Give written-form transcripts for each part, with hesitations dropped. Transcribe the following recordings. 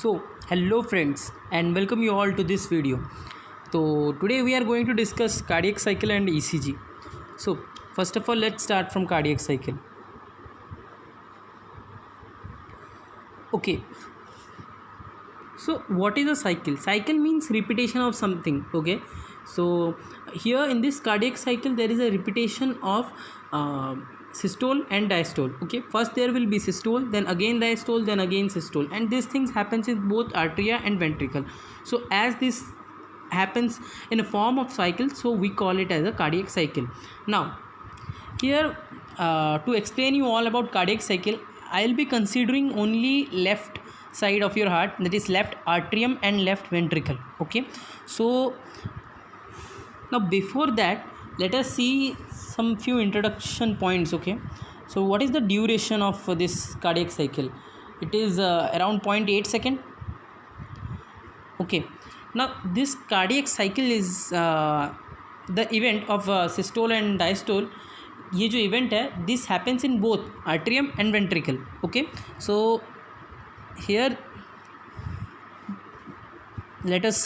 So hello friends and welcome you all to this video. So today we are going to discuss cardiac cycle and ECG. So first of all, let's start from cardiac cycle. Okay, so what is a cycle? Cycle means repetition of something. Okay, so here in this cardiac cycle there is a repetition of systole and diastole. Okay, first there will be systole, then again diastole, then again systole, and these things happens in both atria and ventricle. So as this happens in a form of cycle, so we call it as a cardiac cycle. Now here to explain you all about cardiac cycle, I'll be considering only left side of your heart, that is left atrium and left ventricle. Okay, so now before that let us see some few introduction points. Okay, so what is the duration of this cardiac cycle? It is around 0.8 second. Okay, now this cardiac cycle is the event of systole and diastole. ये जो event है, this happens in both atrium and ventricle. Okay, so here let us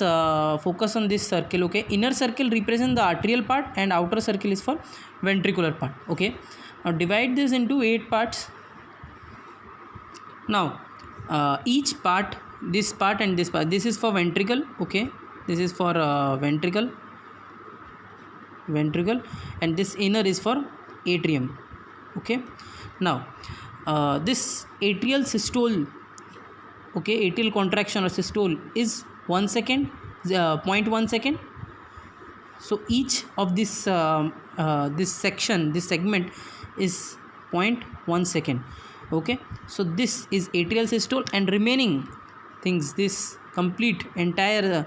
focus on this circle. Okay, inner circle represent the arterial part and outer circle is for ventricular part. Okay, now divide this into 8 parts. Now each part, this part and this part, this is for ventricle. Okay, this is for ventricle, and this inner is for atrium. Okay, now this atrial systole, okay, atrial contraction or systole is 1 second, 0.1 second. So each of this this segment is 0.1 second. Okay, so this is atrial systole, and remaining things, this complete entire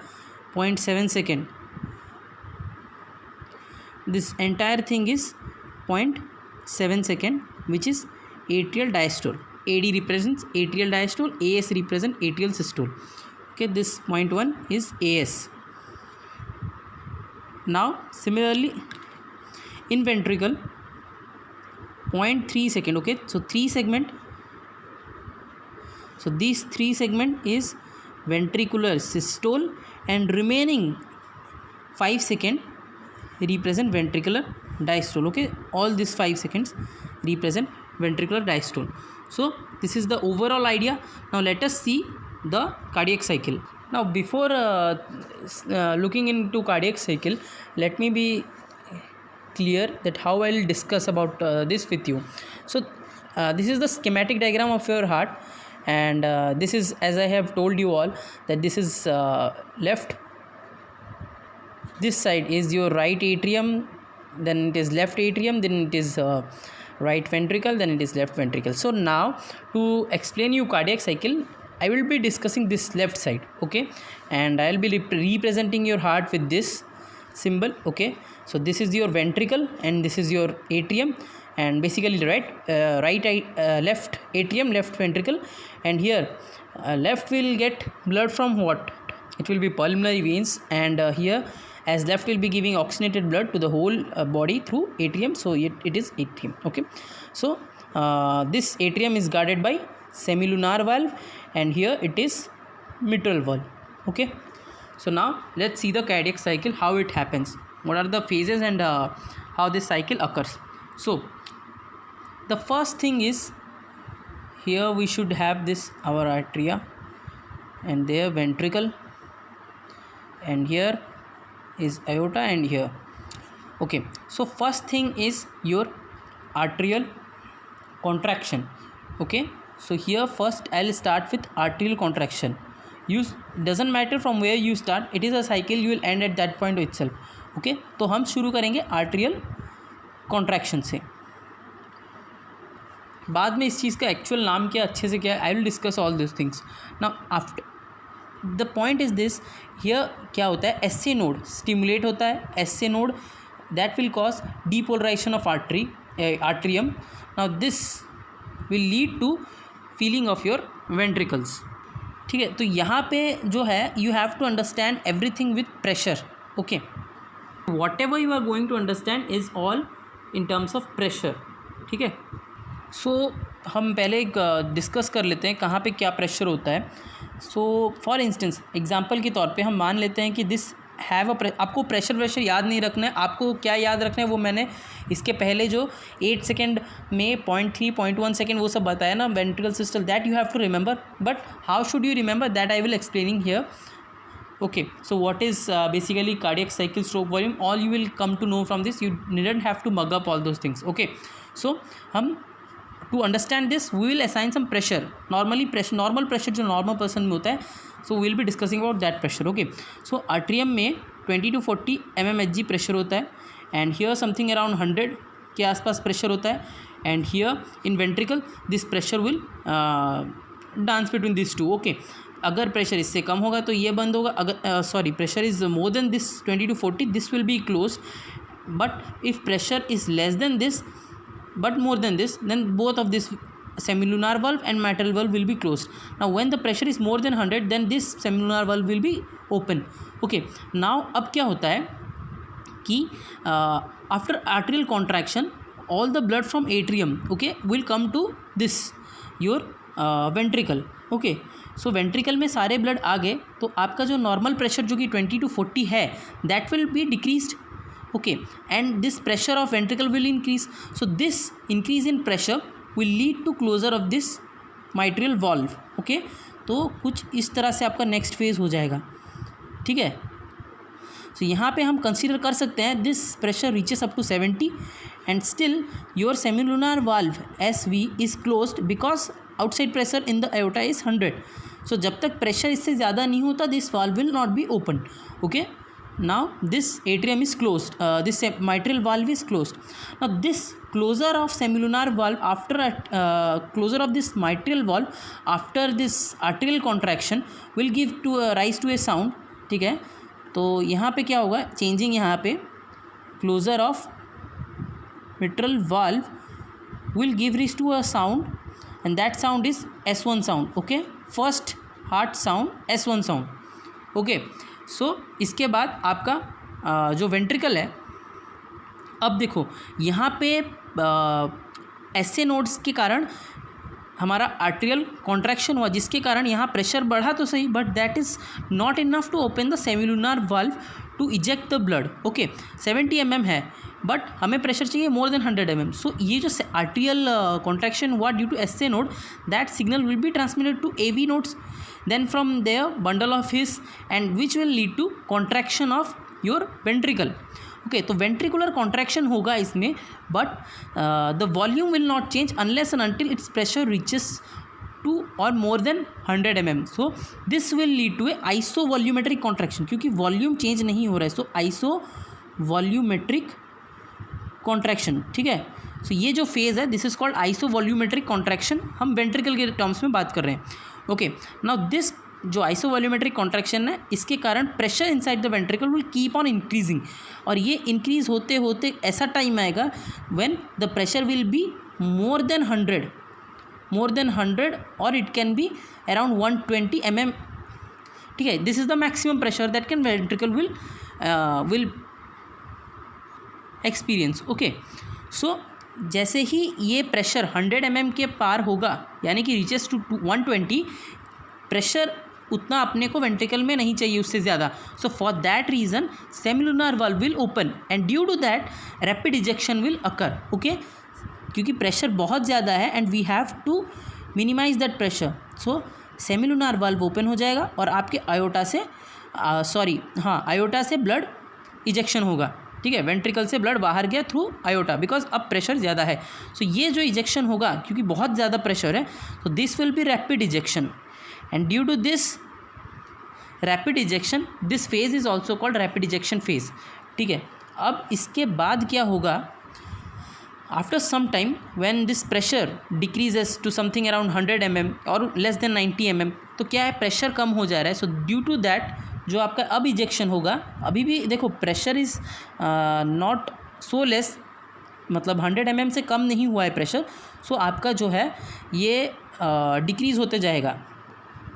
0.7 second, this entire thing is 0.7 second, which is atrial diastole. AD represents atrial diastole, AS represents atrial systole. Okay, this 0.1 is AS. Now similarly in ventricle 0.3 second. Okay, so 3 segment, so these 3 segment is ventricular systole, and remaining 5 second represent ventricular diastole. Okay, all these 5 seconds represent ventricular diastole. So this is the overall idea. Now let us see the cardiac cycle. Now before looking into cardiac cycle, let me be clear that how I will discuss about this with you. So this is the schematic diagram of your heart, and this is, as I have told you all, that this is left, this side is your right atrium, then it is left atrium, then it is right ventricle, then it is left ventricle. So now to explain you cardiac cycle, I will be discussing this left side. Okay, and I will be representing your heart with this symbol. Okay, so this is your ventricle and this is your atrium, and basically left atrium, left ventricle, and here left will get blood from what? It will be pulmonary veins, and here as left will be giving oxygenated blood to the whole body through atrium, so it is atrium. Okay, so this atrium is guarded by semilunar valve, and here it is mitral valve. Okay, so now let's see the cardiac cycle, how it happens, what are the phases, and how this cycle occurs. So the first thing is, here we should have this our atria, and there ventricle, and here is aorta, and here. Okay, so first thing is your arterial contraction. Okay, so here first I'll start with arterial contraction. Doesn't matter from where you start, it is a cycle, you will end at that point itself. Okay, तो हम शुरू करेंगे arterial contraction से. बाद में इस चीज़ का actual नाम क्या, अच्छे से क्या है, I will discuss all this things. Now after the point is this, here क्या होता है, एस ए नोड स्टिमुलेट होता है, S A node that will cause depolarization of atrium. Now this will lead to feeling of your ventricles. ठीक है, तो यहाँ पे जो है you have to understand everything with pressure. Okay, whatever you are going to understand is all in terms of pressure. ठीक है, सो हम पहले डिस्कस कर लेते हैं कहाँ पे क्या प्रेशर होता है. सो फॉर इंस्टेंस एग्जांपल के तौर पे हम मान लेते हैं कि दिस हैव आपको प्रेशर याद नहीं रखना है, आपको क्या याद रखना है वो मैंने इसके पहले जो 8 सेकेंड में 0.3 0.1 सेकेंड वो सब बताया ना ventricle system, that you have to remember. But how should you remember that I will explaining here. Okay, so what is basically cardiac cycle, stroke volume, all you will come to know from this. You needn't have to mug up all those things. Okay, so हम to understand this we will assign some pressure. Normally pressure, normal pressure जो normal person में होता है, so we will be discussing about that pressure. Okay, so atrium में 20 to 40 mmHg pressure होता है, and here something around 100 के आसपास pressure होता है, and here in ventricle this pressure will dance between these two. Okay, अगर pressure इससे कम होगा तो ये बंद होगा, अगर sorry pressure is more than this 20 to 40 this will be close, but if pressure is less than this but more than this then both of this semilunar valve and mitral valve will be closed. Now when the pressure is more than 100 then this semilunar valve will be open. Okay, now अब क्या होता है कि after arterial contraction all the blood from atrium okay will come to this your ventricle. Okay, so ventricle में सारे blood आ गए तो आपका जो नॉर्मल प्रेशर जो कि 20 to 40 है that will be decreased. Okay, and this pressure of ventricle will increase. So this increase in pressure will lead to closure of this mitral valve. Okay, तो कुछ इस तरह से आपका नेक्स्ट फेज हो जाएगा. ठीक है, सो यहाँ पे हम कंसीडर कर सकते हैं this pressure reaches up to 70 and still your semilunar valve SV is closed because outside pressure in the aorta is 100. So जब तक प्रेशर इससे ज़्यादा नहीं होता this valve will not be open. Okay, now this atrium is closed, this mitral valve is closed. Now this closure of semilunar valve after closure of this mitral valve after this arterial contraction will give to rise to a sound. ठीक है, तो यहाँ पे क्या होगा changing, यहाँ पे closure of mitral valve will give rise to a sound and that sound is S1 sound. Okay, first heart sound S1 sound. Okay, so इसके बाद आपका जो वेंट्रिकल है, अब देखो यहाँ पे ऐसे नोड्स के कारण हमारा आर्टेरियल कॉन्ट्रैक्शन हुआ जिसके कारण यहाँ प्रेशर बढ़ा तो सही but that is not enough to open the semilunar valve to eject the blood. Okay, 70 mm है बट हमें प्रेशर चाहिए मोर देन 100 mm. सो ये जो आर्टेरियल कॉन्ट्रैक्शन हुआ due to SA node that signal will be transmitted to AV nodes, then from there bundle of His and which will lead to contraction of your ventricle. Okay, तो ventricular contraction होगा इसमें but the volume will not change unless and until its pressure reaches to और more than 100 mm. So this will lead to a isovolumetric contraction क्योंकि volume change नहीं हो रहा है. So isovolumetric contraction. ठीक है, सो ये जो फेज़ है this is called isovolumetric contraction. हम वेंट्रिकल के टर्म्स में बात कर रहे हैं. ओके, नाउ दिस जो आइसोवॉल्यूमेट्रिक कॉन्ट्रैक्शन है इसके कारण pressure inside the ventricle will keep on increasing और ये इंक्रीज होते होते ऐसा टाइम आएगा when the pressure will be more than 100 और it can be around 120 mm. ठीक है, this is the maximum pressure that can ventricle will experience. Okay, so जैसे ही ये प्रेशर 100 mm के पार होगा यानी कि रीचेस टू 120, प्रेशर उतना अपने को वेंट्रिकल में नहीं चाहिए उससे ज़्यादा. So for that reason semilunar valve will open and due to that rapid ejection will occur. Okay, क्योंकि प्रेशर बहुत ज़्यादा है and we have to minimize that pressure. So semilunar valve open हो जाएगा और आपके आयोटा से ब्लड इजेक्शन होगा. ठीक है, वेंट्रिकल से ब्लड बाहर गया थ्रू आयोटा बिकॉज अब प्रेशर ज़्यादा है. सो ये जो इजेक्शन होगा क्योंकि बहुत ज़्यादा प्रेशर है तो this will be rapid ejection and due to this rapid ejection this phase is also called rapid ejection phase. ठीक है, अब इसके बाद क्या होगा after some time when this pressure decreases to something around 100 mm or less than 90 mm तो क्या है प्रेशर कम हो जा रहा है. सो ड्यू टू दैट जो आपका अब इजेक्शन होगा, अभी भी देखो pressure is not so less, मतलब 100 mm से कम नहीं हुआ है प्रेशर. सो आपका जो है ये डिक्रीज़ होते जाएगा,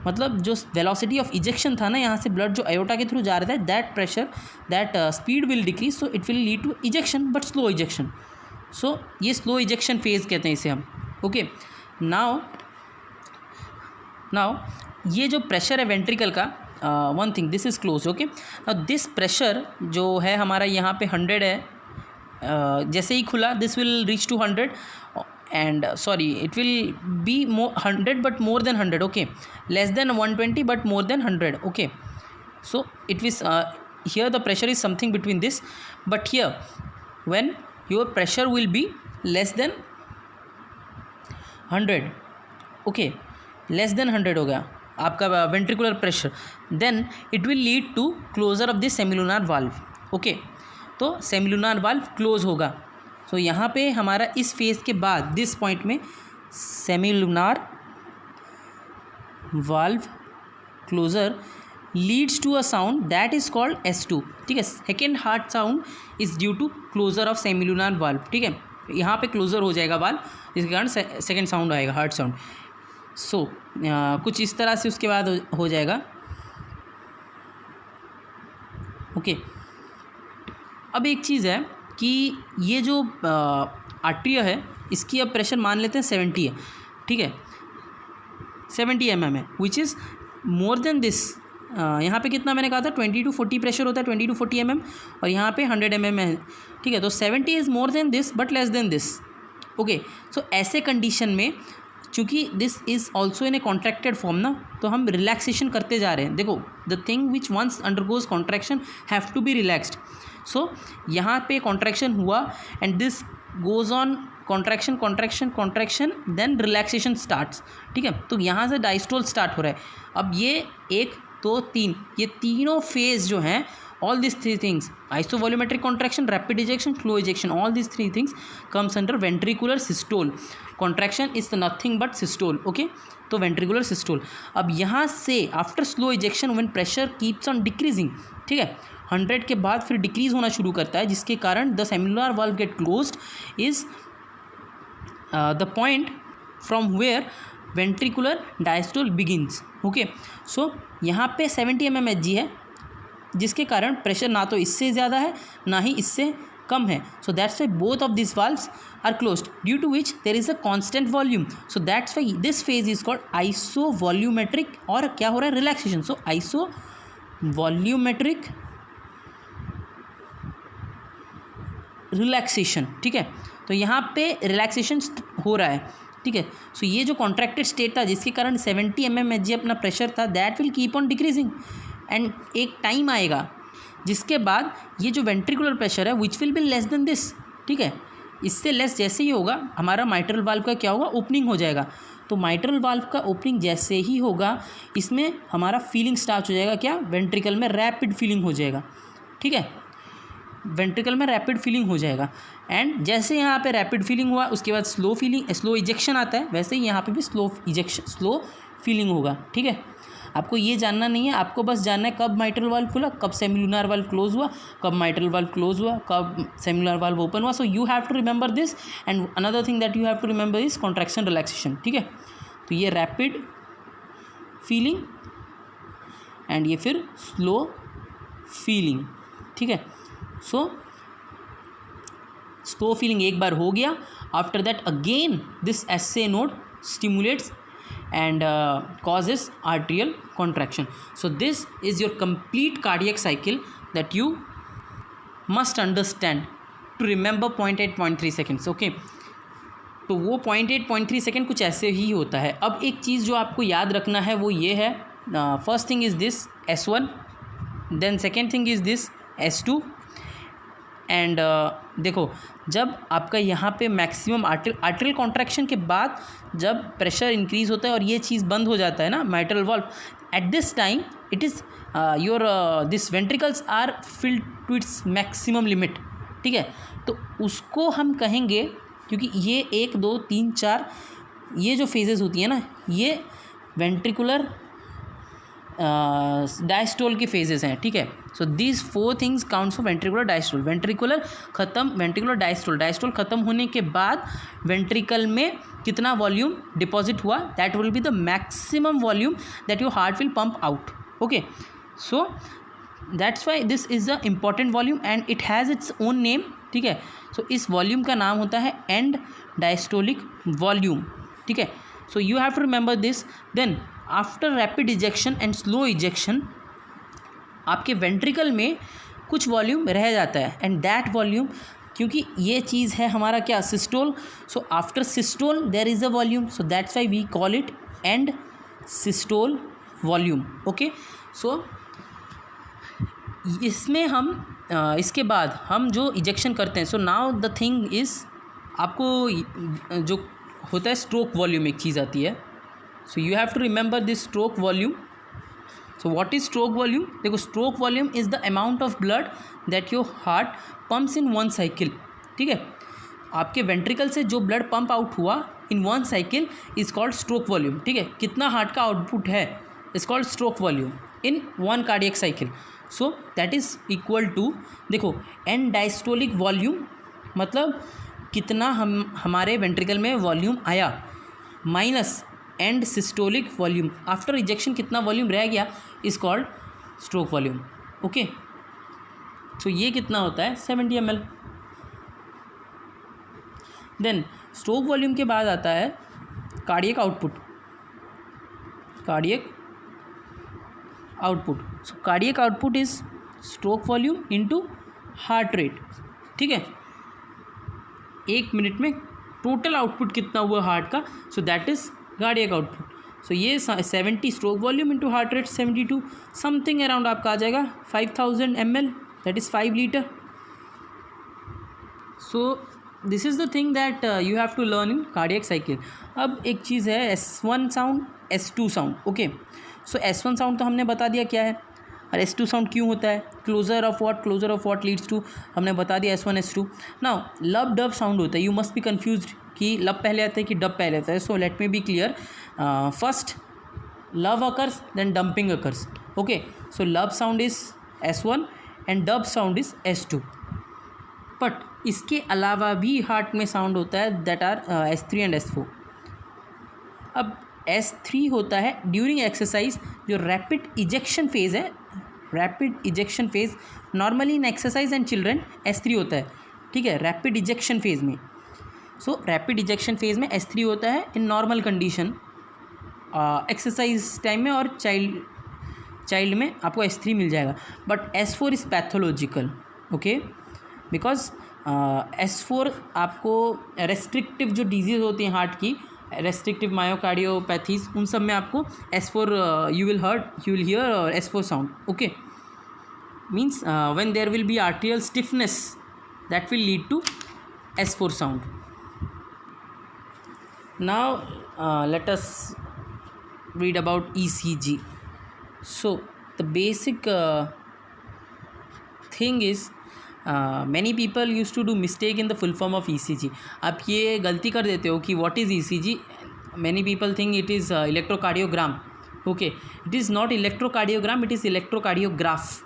मतलब जो वेलोसिटी ऑफ इजेक्शन था ना यहाँ से ब्लड जो आयोटा के थ्रू जा रहा था that pressure that speed will decrease. So it will lead to ejection but slow ejection. So ये स्लो इजेक्शन फेज कहते हैं इसे हम. ओके, नाउ ये जो प्रेशर है वेंट्रिकल का, one thing, this is close, okay. Now this pressure जो है हमारा यहाँ पे 100 है, जैसे ही खुला this will reach to 100 and sorry it will be 100 but more than 100, okay, less than 120 but more than 100, okay. So it is here the pressure is something between this, but here when your pressure will be less than 100, okay, less than 100 हो गया आपका ventricular pressure, then it will lead to closure of this semilunar valve, okay। तो semilunar valve close होगा। so यहाँ पे हमारा इस phase के बाद दिस पॉइंट में semilunar valve closure leads to a sound that is called S2, ठीक है। Second heart sound is due to closure of semilunar valve, ठीक है। यहाँ पे क्लोजर हो जाएगा वाल्व, जिसके कारण सेकेंड साउंड आएगा, हार्ट साउंड। सो कुछ इस तरह से उसके बाद हो जाएगा, ओके। अब एक चीज़ है कि ये जो आर्टरिया है इसकी अब प्रेशर मान लेते हैं 70 है, ठीक है, 70 mm है, which is more than this. यहाँ पे कितना मैंने कहा था 20 to 40 प्रेशर होता है, 20 to 40 mm, और यहाँ पे 100 mm है, ठीक है। तो 70 is more than this but less than this, okay. So ऐसे कंडीशन में चूँकि this is also in a contracted form ना, तो हम रिलैक्सेशन करते जा रहे हैं। देखो the thing which once undergoes contraction have to be relaxed. So यहाँ पे कॉन्ट्रैक्शन हुआ and this goes on contraction contraction contraction then relaxation starts, ठीक है। तो यहाँ से डायस्टोल स्टार्ट हो रहा है। अब ये 1 2 3 ये तीनों फेज जो हैं, all this 3 things, isovolumetric contraction, rapid ejection, slow ejection, all this 3 things comes under ventricular systole. Contraction is nothing but systole, okay. तो वेंट्रिकुलर सिस्टोल। अब यहाँ से after slow ejection when pressure keeps on decreasing, ठीक है, 100 के बाद फिर decrease होना शुरू करता है, जिसके कारण the semilunar valve get closed is the point from where ventricular diastole begins, okay. So यहाँ पे 70 mm Hg है, जिसके कारण प्रेशर ना तो इससे ज़्यादा है ना ही इससे कम है। So that's why both of this valves are closed due to which there is a constant volume. So that's why this phase is called isovolumetric, और क्या हो रहा है, रिलैक्सेशन। सो आइसोवॉल्यूमेट्रिक रिलैक्सेशन, ठीक है। तो यहाँ पे रिलैक्सेशन हो रहा है, ठीक है। सो ये जो कॉन्ट्रैक्टेड स्टेट था जिसके कारण 70 mm Hg अपना प्रेशर था, that will keep on decreasing and एक टाइम आएगा जिसके बाद ये जो वेंट्रिकुलर प्रेशर है which will be less than this, ठीक है। इससे लेस जैसे ही होगा हमारा माइट्रल वाल्व का क्या होगा, ओपनिंग हो जाएगा। तो माइट्रल वाल्व का ओपनिंग जैसे ही होगा इसमें हमारा फीलिंग स्टार्ट हो जाएगा, क्या, वेंट्रिकल में रैपिड फीलिंग हो जाएगा, ठीक है। वेंट्रिकल में रैपिड फीलिंग हो जाएगा एंड जैसे यहाँ पे रैपिड फीलिंग हुआ उसके बाद स्लो इजेक्शन आता है, वैसे ही यहाँ पे भी स्लो फीलिंग होगा, ठीक है। आपको ये जानना नहीं है, आपको बस जानना है कब माइट्रल वाल्व खुला, कब सेमिलुनार वाल्व क्लोज हुआ, कब माइट्रल वाल्व क्लोज हुआ, कब सेमिलुनार वाल्व ओपन हुआ। So you have to remember this and another thing that you have to remember is contraction relaxation, ठीक है। तो ये रैपिड फीलिंग एंड ये फिर स्लो फीलिंग, ठीक है। सो स्लो फीलिंग एक बार हो गया, after that again this SA node stimulates and causes arterial contraction. So this is your complete cardiac cycle that you must understand to remember 0.8-0.3 seconds, okay। तो वो 0.8-0.3 second कुछ ऐसे ही होता है। अब एक चीज़ जो आपको याद रखना है वो ये है, first thing is this S1, then second thing is this S2 and देखो जब आपका यहाँ पे मैक्सिमम आर्टरियल कॉन्ट्रैक्शन के बाद जब प्रेशर इंक्रीज़ होता है और ये चीज़ बंद हो जाता है ना mitral valve, at this time it is your this ventricles are filled to its maximum limit, ठीक है। तो उसको हम कहेंगे, क्योंकि ये 1 2 3 4 ये जो फेजेस होती है ना, ये वेंट्रिकुलर डायस्टोल की फेजेस हैं, ठीक है। So these 4 things counts for ventricular diastole. Ventricular diastole ख़त्म होने के बाद वेंट्रिकल में कितना वॉल्यूम डिपॉजिट हुआ, that will be the maximum volume that your heart will pump out, okay. So that's why this is the important volume and it has its own name, ठीक है। सो इस वॉल्यूम का नाम होता है एंड डायस्टोलिक वॉल्यूम, ठीक है। So you have to remember this. Then after rapid ejection and slow ejection आपके वेंट्रिकल में कुछ वॉल्यूम रह जाता है, एंड दैट वॉल्यूम, क्योंकि ये चीज़ है हमारा क्या, systole, so after systole there is a volume, so that's why we call it end systole volume. Okay, so इसमें हम इसके बाद हम जो इजेक्शन करते हैं, so now the thing is, आपको जो होता है स्ट्रोक वॉल्यूम एक चीज़ आती है, so you have to remember this stroke volume. So what is stroke volume? देखो, stroke volume is the amount of blood that your heart pumps in one cycle. ठीक है, आपके वेंट्रिकल से जो ब्लड पंप आउट हुआ in one cycle is called stroke volume. ठीक है, कितना हार्ट का आउटपुट है is called stroke volume in one cardiac cycle. So that is equal to, देखो, एंड डायस्टोलिक वॉल्यूम मतलब कितना हमारे वेंट्रिकल में वॉल्यूम आया, minus end systolic volume, after ejection कितना वॉल्यूम रह गया is called stroke volume. Okay, so ये कितना होता है 70 ml. देन स्ट्रोक वॉल्यूम के बाद आता है cardiac output. Cardiac output, so cardiac output is stroke volume into heart rate. ठीक है, एक मिनट में टोटल आउटपुट कितना हुआ हार्ट का, so that is cardiac output. So ये 70 stroke volume into heart rate 72, something around आपका आ जाएगा 5000 ml, that is 5 litre. So this is the thing that you have to learn in cardiac cycle. अब एक चीज़ है S1 sound, S2 sound. Okay, so S1 sound तो हमने बता दिया क्या है, और S2 साउंड क्यों होता है, closure of what leads to, हमने बता दिया S1 S2. नाउ लब डब साउंड होता है, यू मस्ट बी कन्फ्यूज्ड कि लब पहले आता है कि डब पहले आता है. So let me be clear, first lub occurs then dumping occurs. Okay, so lub sound is S1 and dub sound is S2. बट इसके अलावा भी हार्ट में साउंड होता है that are S3 and S4. अब S3 होता है ड्यूरिंग एक्सरसाइज, जो रैपिड इजेक्शन फेज़ है, rapid ejection phase normally in exercise and children S3 होता है. ठीक है, रैपिड इजेक्शन फेज़ में, सो रैपिड इजेक्शन फेज़ में S3 होता है in normal condition, exercise time में और चाइल्ड में आपको S3 मिल जाएगा. But S4 is pathological. Okay, because S4 आपको रेस्ट्रिक्टिव जो डिजीज़ होती हैं हार्ट की, रेस्ट्रिक्टिव मायोकार्डियोपैथीज, उन सब में आपको S4 you will hear S4 sound. Okay, means when there will be arterial stiffness that will lead to S4 sound. Now let us read about ECG. So the basic thing is many people used to do mistake in the full form of ECG. आप ये गलती कर देते हो कि what is ECG. Many people think it is electrocardiogram. Okay, it is not electrocardiogram, it is electrocardiograph.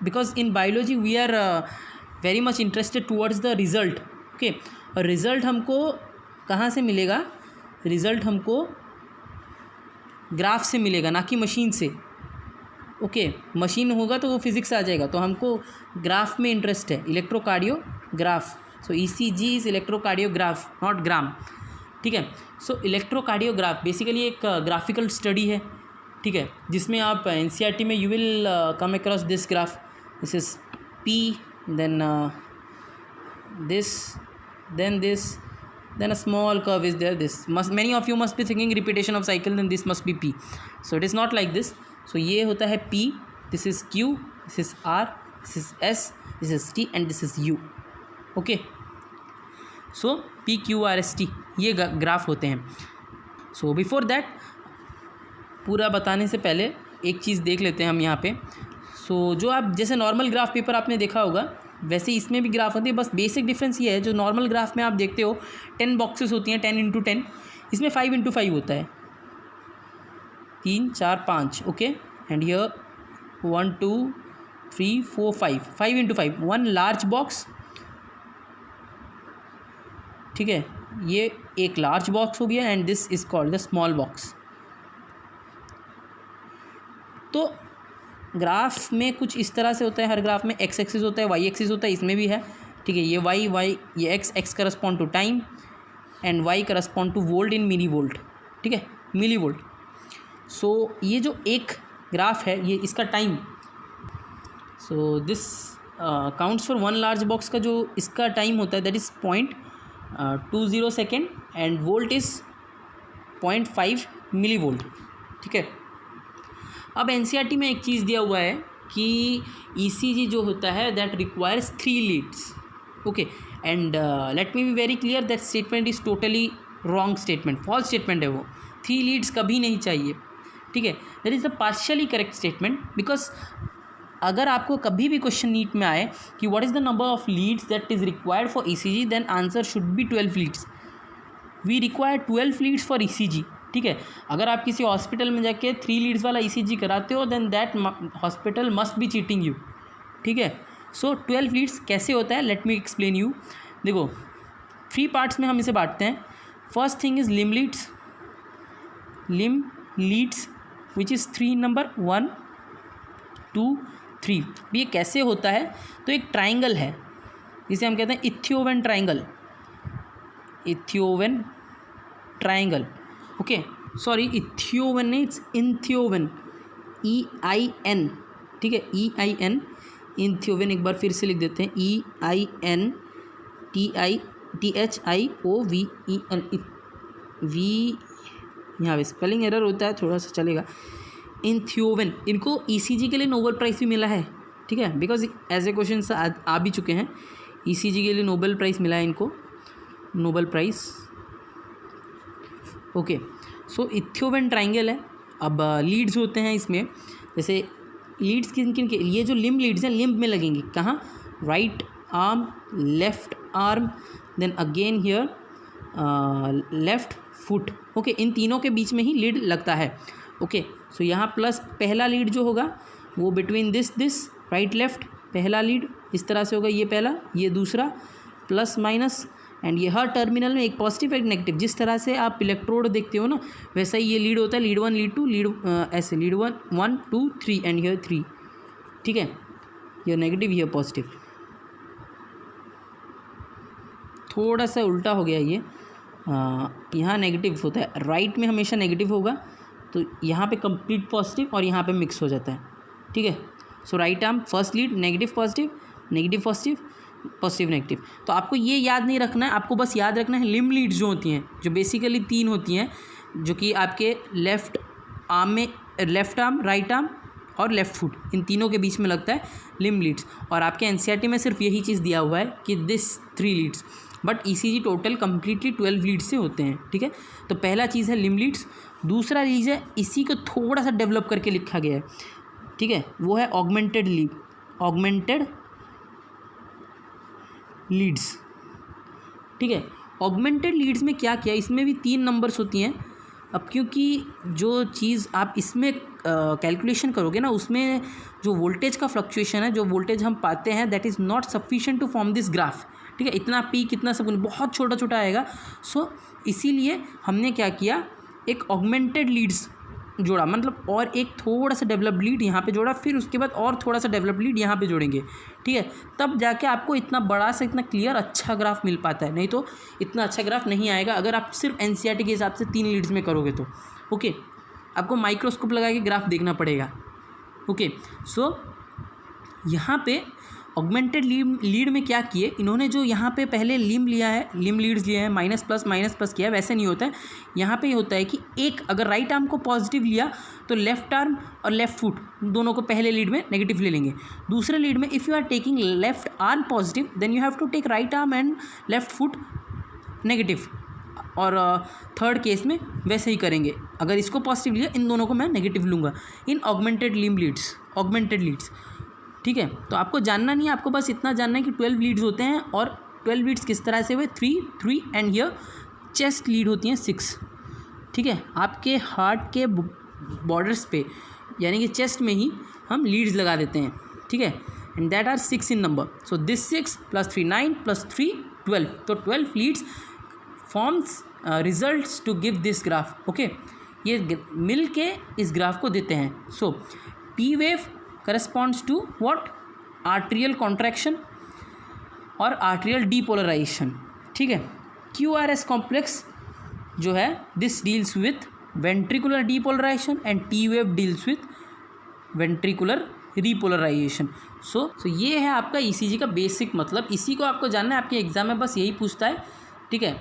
Because in biology we are very much interested towards the result. Okay, और result हमको कहाँ से मिलेगा, result हमको graph से मिलेगा, ना कि मशीन से. ओके, मशीन होगा तो वो फिज़िक्स आ जाएगा, तो हमको ग्राफ में इंटरेस्ट है, electrocardiograph. So ECG is electrocardiograph, not gram. ठीक है, सो इलेक्ट्रोकार्डियोग्राफ बेसिकली एक ग्राफिकल स्टडी है. ठीक है, जिसमें आप NCERT में you will come across this graph. This is P, then this, then a small curve is there. Many of you must be thinking repetition of cycle, then this must be P. So it is not like this. So ये होता है P, this is Q, this is R, this is S, this is T and this is U. Okay, so P, Q, R, S, T ये graph होते हैं. So before that, पूरा बताने से पहले एक चीज़ देख लेते हैं हम यहाँ पे. So जो आप जैसे नॉर्मल ग्राफ पेपर आपने देखा होगा, वैसे इसमें भी ग्राफ होती है. बस बेसिक डिफरेंस ये है, जो नॉर्मल ग्राफ में आप देखते हो 10 बॉक्सेस होती हैं, 10 × 10. इसमें 5 × 5 होता है, 3 4 5. Okay, and here 1 2 3 4 5 × 5, 1 large box. ठीक है, ये एक लार्ज बॉक्स हो गया, and this is called the small box. तो ग्राफ में कुछ इस तरह से होता है, हर ग्राफ में एक्स एक्सिस होता है, वाई एक्सिस होता है, इसमें भी है. ठीक है, ये वाई ये X correspond to time and Y correspond to volt in milli volt. ठीक है, मिली वोल्ट. सो ये जो एक ग्राफ है ये इसका time, so this counts for one large box का जो इसका टाइम होता है that is 0.20 second and volt is 0.5 milli volt. ठीक है, अब एनसीईआरटी में एक चीज़ दिया हुआ है कि ईसीजी जो होता है that requires 3 leads. Okay, and let me be very clear that statement is totally wrong statement, false statement है वो। 3 लीड्स कभी नहीं चाहिए। ठीक है, that is the partially correct statement, because अगर आपको कभी भी क्वेश्चन नीट में आए कि what is the number of leads that is required for ECG, then answer should be 12 leads. We require 12 leads for ECG. ठीक है, अगर आप किसी हॉस्पिटल में जाके 3 लीड्स वाला ईसीजी कराते हो then that hospital must be cheating you. ठीक है, सो 12 लीड्स कैसे होता है, लेट मी एक्सप्लेन यू। देखो 3 पार्ट्स में हम इसे बांटते हैं। First thing is limb leads which is 3 number 1 2 3। ये कैसे होता है, तो एक ट्राइंगल है जिसे हम कहते हैं इथियोवन ट्राइंगल। ओके, सॉरी इथियोवन नहीं, इट्स इंथियोवन, EIN। ठीक है, EIN इंथियोवन। एक बार फिर से लिख देते हैं, EIN THIOVEN। वी यहाँ पे स्पेलिंग एरर होता है थोड़ा सा, चलेगा। इंथियोवन, इनको ईसीजी के लिए नोबेल प्राइज़ भी मिला है। ठीक है, बिकॉज ऐसे क्वेश्चन आ भी चुके हैं। ईसीजी के लिए नोबेल प्राइज़ मिला है इनको, नोबेल प्राइज़। ओके, सो इथियोवन ट्राइंगल है। अब लीड्स होते हैं इसमें, जैसे लीड्स किन किन के, ये जो लिम्ब लीड्स हैं लिम्ब में लगेंगी कहाँ, right arm, left arm, then again here left foot. Okay, इन तीनों के बीच में ही लीड लगता है। ओके, सो यहाँ प्लस पहला लीड जो होगा वो बिटवीन दिस राइट लेफ्ट, पहला लीड इस तरह से होगा, ये पहला, ये दूसरा, प्लस माइनस, एंड ये हर टर्मिनल में एक पॉजिटिव एक नेगेटिव। जिस तरह से आप इलेक्ट्रोड देखते हो ना, वैसा ही ये लीड होता है, लीड 1 लीड 2 लीड, ऐसे लीड 1 2 3 एंड हियर 3। ठीक है, ये नेगेटिव ये पॉजिटिव, थोड़ा सा उल्टा हो गया ये। यहाँ नेगेटिव होता है, राइट में हमेशा नेगेटिव होगा, तो यहाँ पे कंप्लीट पॉजिटिव और यहाँ पे मिक्स हो जाता है। ठीक है, so right arm first lead negative positive, negative positive, positive negative. तो आपको ये याद नहीं रखना है, आपको बस याद रखना है लिम्ब लीड्स जो होती हैं, जो बेसिकली 3 होती हैं, जो कि आपके लेफ्ट आर्म में, लेफ्ट आर्म, राइट आर्म और लेफ्ट फुट, इन तीनों के बीच में लगता है लिम्ब लीड्स। और आपके एनसीईआरटी में सिर्फ यही चीज़ दिया हुआ है कि this 3 leads, but ECG total completely 12 leads से होते हैं। ठीक है, तो पहला चीज़ है लिम्ब लीड्स। दूसरा चीज़ है, इसी को थोड़ा सा डेवलप करके लिखा गया है। ठीक है, वो है ऑगमेंटेड लीड्स। ठीक है, ऑगमेंटेड लीड्स में क्या किया, इसमें भी 3 नंबर्स होती हैं। अब क्योंकि जो चीज़ आप इसमें कैलकुलेशन करोगे ना, उसमें जो वोल्टेज का फ्लक्चुएशन है, जो वोल्टेज हम पाते हैं that is not sufficient to form this graph. ठीक है, इतना पीक इतना सब बहुत छोटा छोटा आएगा। सो इसीलिए हमने क्या किया, एक ऑगमेंटेड लीड्स जोड़ा, मतलब और एक थोड़ा सा डेवलप्ड लीड यहाँ पे जोड़ा, फिर उसके बाद और थोड़ा सा डेवलप्ड लीड यहाँ पे जोड़ेंगे। ठीक है, तब जाके आपको इतना बड़ा सा इतना क्लियर अच्छा ग्राफ मिल पाता है, नहीं तो इतना अच्छा ग्राफ नहीं आएगा अगर आप सिर्फ एनसीईआरटी के हिसाब से 3 लीड्स में करोगे तो। ओके, आपको माइक्रोस्कोप लगा के ग्राफ देखना पड़ेगा। ओके, सो यहाँ पे ऑगमेंटेड लीड में क्या किए इन्होंने, जो यहाँ पे पहले लिम्ब लीड्स लिए हैं, माइनस प्लस किया है, वैसे नहीं होता है। यहाँ पे होता है कि एक अगर राइट आर्म को पॉजिटिव लिया तो लेफ्ट आर्म और लेफ्ट फुट दोनों को पहले लीड में नेगेटिव ले लेंगे। दूसरे लीड में if you are taking left arm positive then you have to take right arm and left foot negative, और थर्ड केस में वैसे ही करेंगे। अगर इसको पॉजिटिव लिया, इन दोनों को मैं नेगेटिव लूँगा इन ऑगमेंटेड लीड्स। ठीक है, तो आपको जानना नहीं है, आपको बस इतना जानना है कि 12 लीड्स होते हैं, और 12 लीड्स किस तरह से हुए, 3 एंड हियर चेस्ट लीड होती हैं 6। ठीक है, आपके हार्ट के बॉर्डर्स पे यानी कि चेस्ट में ही हम लीड्स लगा देते हैं। ठीक है, and that are 6 in number. So this 6 + 3 9 + 3 12, तो 12 leads forms results to give this graph. Okay, ये मिल के इस ग्राफ को देते हैं। So P wave corresponds to what, atrial contraction और आर्ट्रियल डीपोलराइजेशन। ठीक है, QRS कॉम्प्लेक्स जो है this deals with ventricular depolarization and T wave deals with ventricular repolarization. So ये है आपका ECG का बेसिक मतलब. इसी को आपको जानना है, आपके एग्जाम में बस यही पूछता है, ठीक है.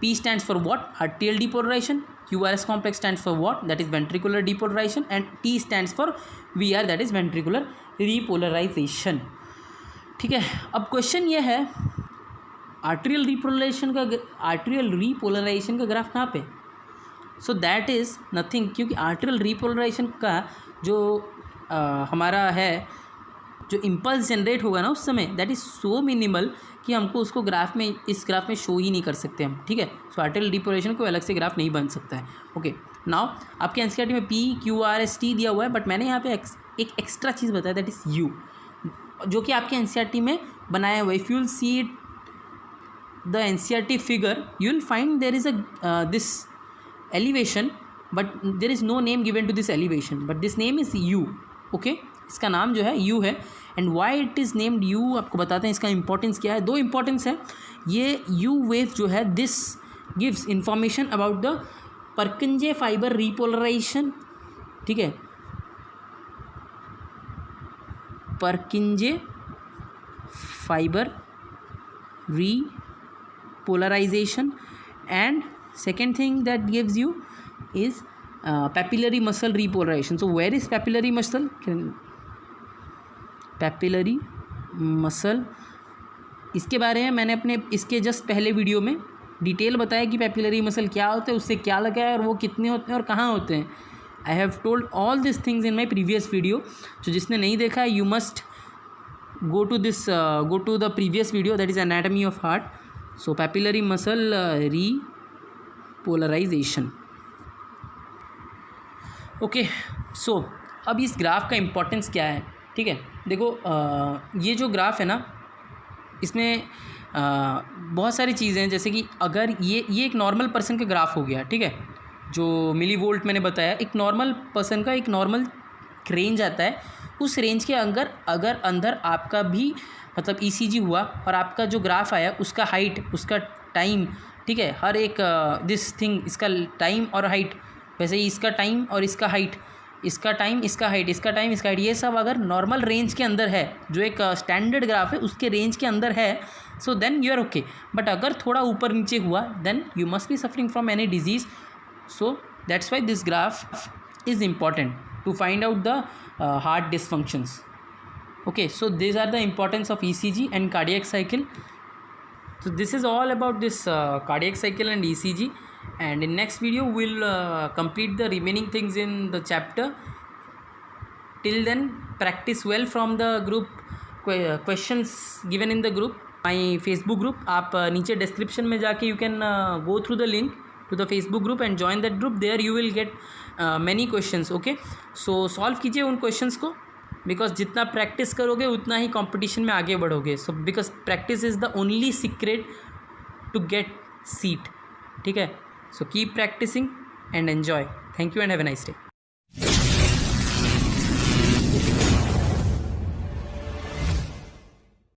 P stands for what? Arterial depolarization. QRS complex stands for what? That is ventricular depolarization. And T stands for VR, that is ventricular repolarization. ठीक है. अब क्वेश्चन ये है, आर्टेरियल रीपोलराइजेशन का ग्राफ कहाँ पे? सो दैट इज़ नथिंग, क्योंकि arterial repolarisation का जो हमारा है, जो इम्पल्स जनरेट होगा ना उस समय, दैट इज़ सो मिनिमल कि हमको उसको ग्राफ में, इस ग्राफ में शो ही नहीं कर सकते हम, ठीक है. सो आर्टेरियल रीपोलराइजेशन को अलग से ग्राफ नहीं बन सकता है. ओके, नाउ आपके एनसीईआरटी में PQRST दिया हुआ है, बट मैंने यहाँ पे एक एक्स्ट्रा चीज़ बताया, दैट इज़ U, जो कि आपके एनसीईआरटी में बनाया हुआ है. If you will see it the NCERT figure, you will find there is a this elevation, but there is no name given to this elevation, but this name is U. okay, इसका नाम जो है U है. and why it is named U आपको बताते हैं. इसका importance क्या है? दो इंपॉर्टेंस है. ये U वेव जो है, this gives information about the Purkinje fiber repolarization, ठीक है. Purkinje fiber repolarization, and second thing that gives you is papillary muscle repolarization. So where is papillary muscle? Papillary muscle, इसके बारे में मैंने अपने इसके जस्ट पहले वीडियो में डिटेल बताया कि पैपिलरी मसल क्या होता है, उससे क्या लगा है और वो कितने होते हैं और कहाँ होते हैं. I have told all this things in my previous video. तो जिसने नहीं देखा है, you must go to the previous video, that is anatomy of heart. So papillary muscle repolarization. Okay, so अब इस ग्राफ का इम्पोर्टेंस क्या है, ठीक है. देखो ये जो ग्राफ है ना, इसमें बहुत सारी चीज़ें हैं. जैसे कि अगर ये एक नॉर्मल पर्सन का ग्राफ हो गया, ठीक है, जो मिली वोल्ट मैंने बताया, एक नॉर्मल पर्सन का एक नॉर्मल रेंज आता है. उस रेंज के अगर अंदर आपका भी मतलब ECG हुआ और आपका जो ग्राफ आया, उसका हाइट, उसका टाइम, ठीक है, हर एक दिस थिंग, इसका टाइम और हाइट, वैसे ही इसका टाइम और इसका हाइट, इसका टाइम, इसका हाइट, इसका टाइम, इसका हाइट, ये सब अगर नॉर्मल रेंज के अंदर है, जो एक स्टैंडर्ड ग्राफ है उसके रेंज के अंदर है, so then you are okay. But अगर थोड़ा ऊपर नीचे हुआ, then you must be suffering from any disease. So that's why this graph is important to find out the heart dysfunctions. Okay, so these are the importance of ECG and cardiac cycle. So this is all about this cardiac cycle and ECG, and in next video we'll complete the remaining things in the chapter. Till then, practice well from the group questions given in the group, my Facebook group. आप नीचे description में जाके you can go through the link to the Facebook group and join that group. There you will get many questions. okay, so solve कीजिए उन questions को, because जितना practice करोगे उतना ही competition में आगे बढ़ोगे. so because practice is the only secret to get seat. ठीक है, so keep practicing and enjoy. Thank you and have a nice day.